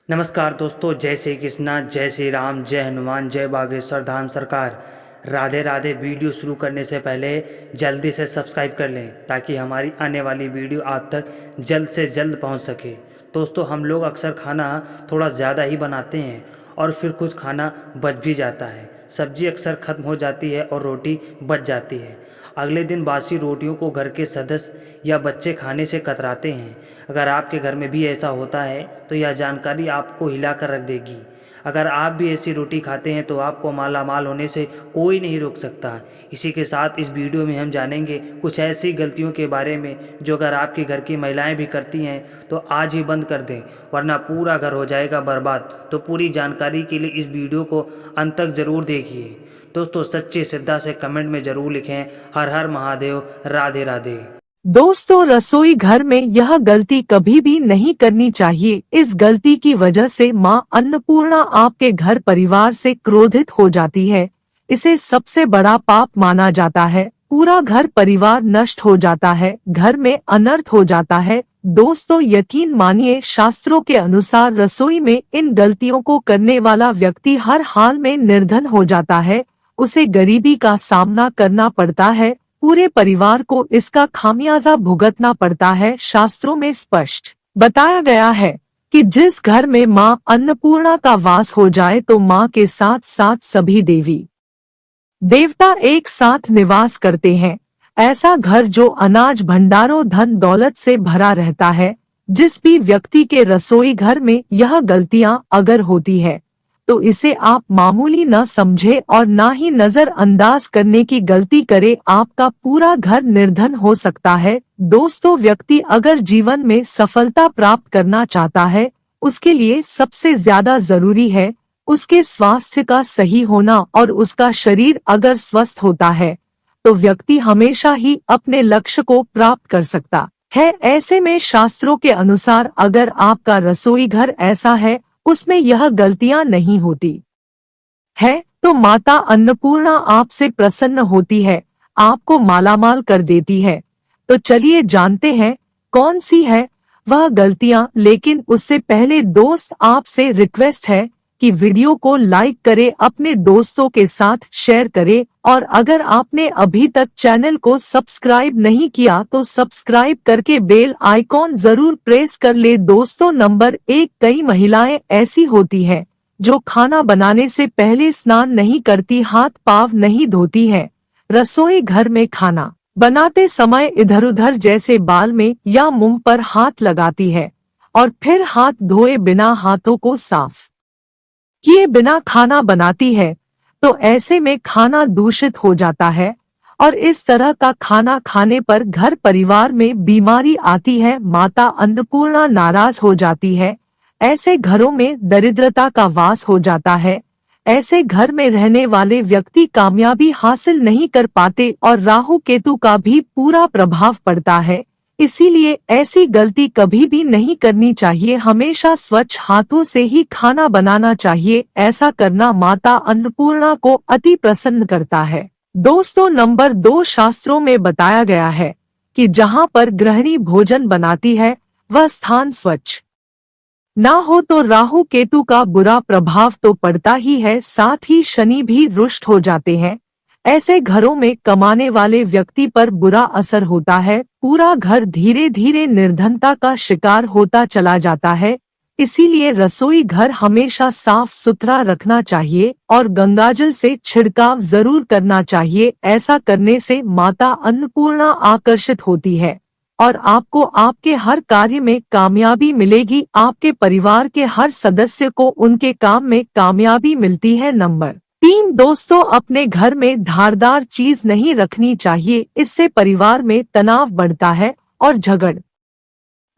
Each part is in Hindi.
नमस्कार दोस्तों, जय श्री कृष्णा, जय श्री राम, जय हनुमान, जय बागेश्वर धाम सरकार। राधे राधे। वीडियो शुरू करने से पहले जल्दी से सब्सक्राइब कर लें ताकि हमारी आने वाली वीडियो आप तक जल्द से जल्द पहुंच सके। दोस्तों, हम लोग अक्सर खाना थोड़ा ज़्यादा ही बनाते हैं और फिर कुछ खाना बच भी जाता है। सब्जी अक्सर ख़त्म हो जाती है और रोटी बच जाती है। अगले दिन बासी रोटियों को घर के सदस्य या बच्चे खाने से कतराते हैं। अगर आपके घर में भी ऐसा होता है तो यह जानकारी आपको हिला कर रख देगी। अगर आप भी ऐसी रोटी खाते हैं तो आपको माला माल होने से कोई नहीं रोक सकता। इसी के साथ इस वीडियो में हम जानेंगे कुछ ऐसी गलतियों के बारे में जो अगर आपके घर की महिलाएं भी करती हैं तो आज ही बंद कर दें, वरना पूरा घर हो जाएगा बर्बाद। तो पूरी जानकारी के लिए इस वीडियो को अंत तक ज़रूर देखिए। दोस्तों, सच्ची श्रद्धा से कमेंट में ज़रूर लिखें हर हर महादेव, राधे राधे। दोस्तों, रसोई घर में यह गलती कभी भी नहीं करनी चाहिए। इस गलती की वजह से मां अन्नपूर्णा आपके घर परिवार से क्रोधित हो जाती है। इसे सबसे बड़ा पाप माना जाता है। पूरा घर परिवार नष्ट हो जाता है, घर में अनर्थ हो जाता है। दोस्तों, यकीन मानिए, शास्त्रों के अनुसार रसोई में इन गलतियों को करने वाला व्यक्ति हर हाल में निर्धन हो जाता है। उसे गरीबी का सामना करना पड़ता है, पूरे परिवार को इसका खामियाजा भुगतना पड़ता है। शास्त्रों में स्पष्ट बताया गया है कि जिस घर में मां अन्नपूर्णा का वास हो जाए तो मां के साथ साथ सभी देवी देवता एक साथ निवास करते हैं। ऐसा घर जो अनाज भंडारों धन दौलत से भरा रहता है। जिस भी व्यक्ति के रसोई घर में यह गलतियां अगर होती है तो इसे आप मामूली न समझे और ना ही नजरअंदाज करने की गलती करे। आपका पूरा घर निर्धन हो सकता है। दोस्तों, व्यक्ति अगर जीवन में सफलता प्राप्त करना चाहता है, उसके लिए सबसे ज्यादा जरूरी है उसके स्वास्थ्य का सही होना, और उसका शरीर अगर स्वस्थ होता है तो व्यक्ति हमेशा ही अपने लक्ष्य को प्राप्त कर सकता है। ऐसे में शास्त्रों के अनुसार अगर आपका रसोई घर ऐसा है, उसमें यह गलतियां नहीं होती है, तो माता अन्नपूर्णा आपसे प्रसन्न होती है, आपको मालामाल कर देती है। तो चलिए जानते हैं कौन सी है वह गलतियां। लेकिन उससे पहले दोस्त, आपसे रिक्वेस्ट है कि वीडियो को लाइक करें, अपने दोस्तों के साथ शेयर करें, और अगर आपने अभी तक चैनल को सब्सक्राइब नहीं किया तो सब्सक्राइब करके बेल आइकॉन जरूर प्रेस कर ले। दोस्तों, नंबर 1, कई महिलाएं ऐसी होती हैं जो खाना बनाने से पहले स्नान नहीं करती, हाथ पाँव नहीं धोती है। रसोई घर में खाना बनाते समय इधर उधर जैसे बाल में या मुंह पर हाथ लगाती है और फिर हाथ धोए बिना, हाथों को साफ किए बिना खाना बनाती है, तो ऐसे में खाना दूषित हो जाता है और इस तरह का खाना खाने पर घर परिवार में बीमारी आती है। माता अन्नपूर्णा नाराज हो जाती है। ऐसे घरों में दरिद्रता का वास हो जाता है। ऐसे घर में रहने वाले व्यक्ति कामयाबी हासिल नहीं कर पाते और राहु केतु का भी पूरा प्रभाव पड़ता है। इसीलिए ऐसी गलती कभी भी नहीं करनी चाहिए। हमेशा स्वच्छ हाथों से ही खाना बनाना चाहिए। ऐसा करना माता अन्नपूर्णा को अति प्रसन्न करता है। दोस्तों, नंबर 2, शास्त्रों में बताया गया है कि जहाँ पर गृहिणी भोजन बनाती है वह स्थान स्वच्छ ना हो तो राहु केतु का बुरा प्रभाव तो पड़ता ही है, साथ ही शनि भी रुष्ट हो जाते हैं। ऐसे घरों में कमाने वाले व्यक्ति पर बुरा असर होता है। पूरा घर धीरे धीरे निर्धनता का शिकार होता चला जाता है। इसीलिए रसोई घर हमेशा साफ सुथरा रखना चाहिए और गंगाजल से छिड़काव जरूर करना चाहिए। ऐसा करने से माता अन्नपूर्णा आकर्षित होती है और आपको आपके हर कार्य में कामयाबी मिलेगी। आपके परिवार के हर सदस्य को उनके काम में कामयाबी मिलती है। नंबर 3, दोस्तों, अपने घर में धारदार चीज नहीं रखनी चाहिए। इससे परिवार में तनाव बढ़ता है और झगड़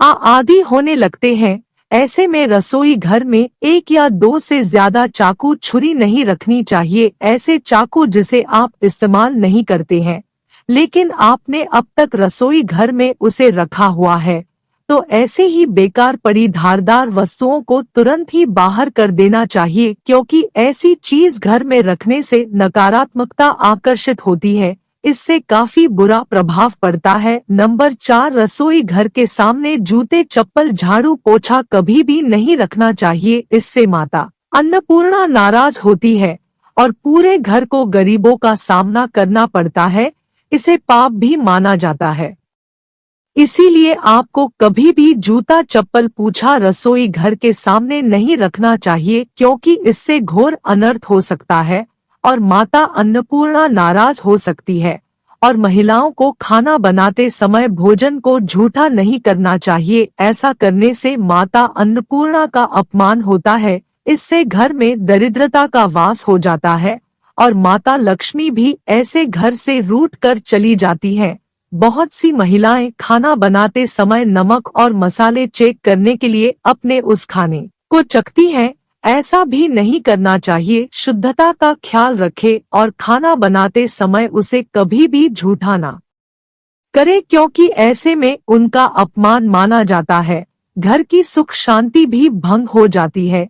आदि होने लगते हैं। ऐसे में रसोई घर में 1 या 2 से ज्यादा चाकू छुरी नहीं रखनी चाहिए। ऐसे चाकू जिसे आप इस्तेमाल नहीं करते हैं लेकिन आपने अब तक रसोई घर में उसे रखा हुआ है, तो ऐसे ही बेकार पड़ी धारदार वस्तुओं को तुरंत ही बाहर कर देना चाहिए, क्योंकि ऐसी चीज घर में रखने से नकारात्मकता आकर्षित होती है। इससे काफी बुरा प्रभाव पड़ता है। नंबर 4, रसोई घर के सामने जूते, चप्पल, झाड़ू, पोछा कभी भी नहीं रखना चाहिए। इससे माता अन्नपूर्णा नाराज होती है और पूरे घर को गरीबों का सामना करना पड़ता है। इसे पाप भी माना जाता है। इसीलिए आपको कभी भी जूता, चप्पल, पूछा रसोई घर के सामने नहीं रखना चाहिए, क्योंकि इससे घोर अनर्थ हो सकता है और माता अन्नपूर्णा नाराज हो सकती है। और महिलाओं को खाना बनाते समय भोजन को झूठा नहीं करना चाहिए। ऐसा करने से माता अन्नपूर्णा का अपमान होता है। इससे घर में दरिद्रता का वास हो जाता है और माता लक्ष्मी भी ऐसे घर से रूठ कर चली जाती है। बहुत सी महिलाएं खाना बनाते समय नमक और मसाले चेक करने के लिए अपने उस खाने को चखती हैं। ऐसा भी नहीं करना चाहिए। शुद्धता का ख्याल रखें और खाना बनाते समय उसे कभी भी झूठा ना करें, क्योंकि ऐसे में उनका अपमान माना जाता है। घर की सुख शांति भी भंग हो जाती है।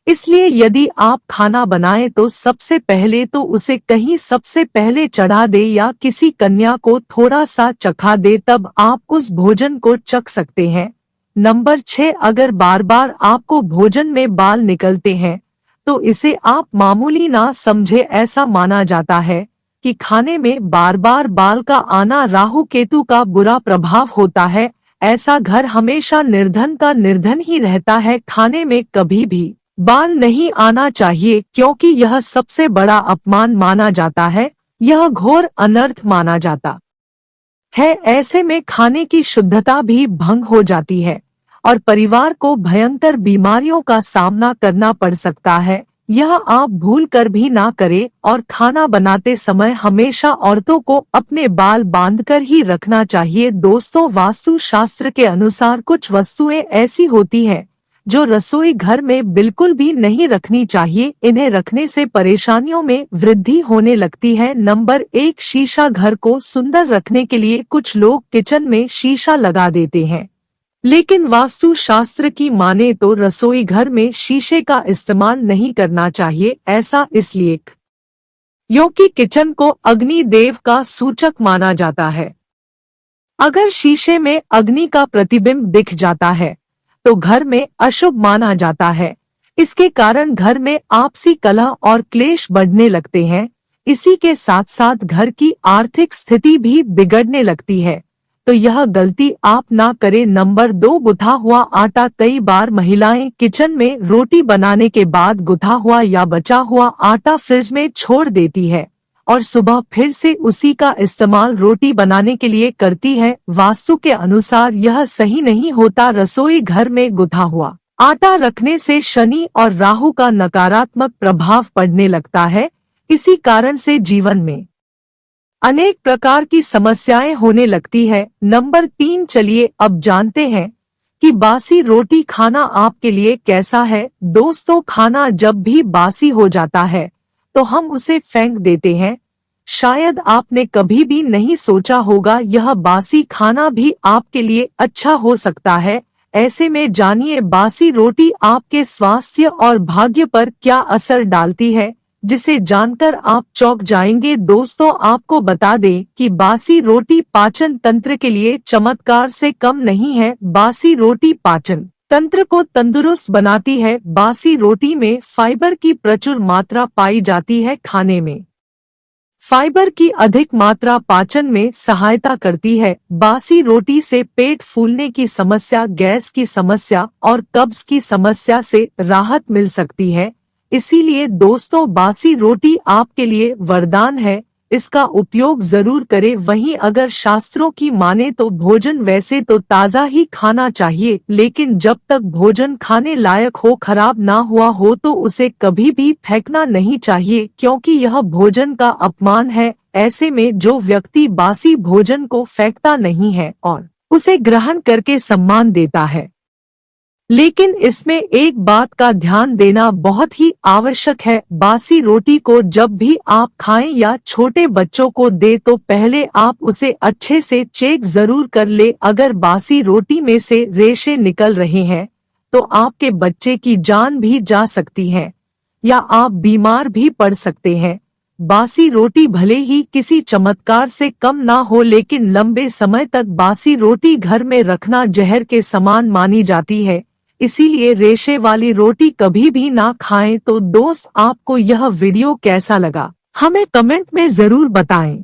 इसलिए यदि आप खाना बनाएं तो सबसे पहले तो उसे कहीं सबसे पहले चढ़ा दे या किसी कन्या को थोड़ा सा चखा दे, तब आप उस भोजन को चख सकते हैं। नंबर 6, अगर बार बार आपको भोजन में बाल निकलते हैं तो इसे आप मामूली ना समझे। ऐसा माना जाता है कि खाने में बार बार बाल का आना राहु केतु का बुरा प्रभाव होता है। ऐसा घर हमेशा निर्धन का निर्धन ही रहता है। खाने में कभी भी बाल नहीं आना चाहिए, क्योंकि यह सबसे बड़ा अपमान माना जाता है। यह घोर अनर्थ माना जाता है। ऐसे में खाने की शुद्धता भी भंग हो जाती है और परिवार को भयंकर बीमारियों का सामना करना पड़ सकता है। यह आप भूल कर भी ना करें और खाना बनाते समय हमेशा औरतों को अपने बाल बांधकर ही रखना चाहिए। दोस्तों, वास्तु शास्त्र के अनुसार कुछ वस्तुएं ऐसी होती हैं जो रसोई घर में बिल्कुल भी नहीं रखनी चाहिए। इन्हें रखने से परेशानियों में वृद्धि होने लगती है। नंबर 1, शीशा। घर को सुंदर रखने के लिए कुछ लोग किचन में शीशा लगा देते हैं, लेकिन वास्तु शास्त्र की माने तो रसोई घर में शीशे का इस्तेमाल नहीं करना चाहिए। ऐसा इसलिए क्योंकि किचन को अग्नि देव का सूचक माना जाता है। अगर शीशे में अग्नि का प्रतिबिंब दिख जाता है तो घर में अशुभ माना जाता है। इसके कारण घर में आपसी कलह और क्लेश बढ़ने लगते हैं। इसी के साथ साथ घर की आर्थिक स्थिति भी बिगड़ने लगती है, तो यह गलती आप ना करें। नंबर 2, गुथा हुआ आटा। कई बार महिलाएं किचन में रोटी बनाने के बाद गुथा हुआ या बचा हुआ आटा फ्रिज में छोड़ देती है और सुबह फिर से उसी का इस्तेमाल रोटी बनाने के लिए करती है। वास्तु के अनुसार यह सही नहीं होता। रसोई घर में गुथा हुआ आटा रखने से शनि और राहु का नकारात्मक प्रभाव पड़ने लगता है। इसी कारण से जीवन में अनेक प्रकार की समस्याएं होने लगती है। नंबर 3, चलिए अब जानते हैं कि बासी रोटी खाना आपके लिए कैसा है। दोस्तों, खाना जब भी बासी हो जाता है तो हम उसे फेंक देते हैं। शायद आपने कभी भी नहीं सोचा होगा यह बासी खाना भी आपके लिए अच्छा हो सकता है। ऐसे में जानिए बासी रोटी आपके स्वास्थ्य और भाग्य पर क्या असर डालती है, जिसे जानकर आप चौंक जाएंगे। दोस्तों, आपको बता दें कि बासी रोटी पाचन तंत्र के लिए चमत्कार से कम नहीं है। बासी रोटी पाचन तंत्र को तंदुरुस्त बनाती है। बासी रोटी में फाइबर की प्रचुर मात्रा पाई जाती है। खाने में फाइबर की अधिक मात्रा पाचन में सहायता करती है। बासी रोटी से पेट फूलने की समस्या, गैस की समस्या और कब्ज की समस्या से राहत मिल सकती है। इसीलिए दोस्तों, बासी रोटी आपके लिए वरदान है। इसका उपयोग जरूर करें। वहीं अगर शास्त्रों की माने तो भोजन वैसे तो ताज़ा ही खाना चाहिए, लेकिन जब तक भोजन खाने लायक हो, खराब ना हुआ हो, तो उसे कभी भी फेंकना नहीं चाहिए, क्योंकि यह भोजन का अपमान है। ऐसे में जो व्यक्ति बासी भोजन को फेंकता नहीं है और उसे ग्रहण करके सम्मान देता है, लेकिन इसमें एक बात का ध्यान देना बहुत ही आवश्यक है। बासी रोटी को जब भी आप खाएं या छोटे बच्चों को दे तो पहले आप उसे अच्छे से चेक जरूर कर ले। अगर बासी रोटी में से रेशे निकल रहे हैं तो आपके बच्चे की जान भी जा सकती है या आप बीमार भी पड़ सकते हैं। बासी रोटी भले ही किसी चमत्कार से कम ना हो, लेकिन लंबे समय तक बासी रोटी घर में रखना जहर के समान मानी जाती है। इसीलिए रेशे वाली रोटी कभी भी ना खाएं। तो दोस्त, आपको यह वीडियो कैसा लगा हमें कमेंट में जरूर बताएं।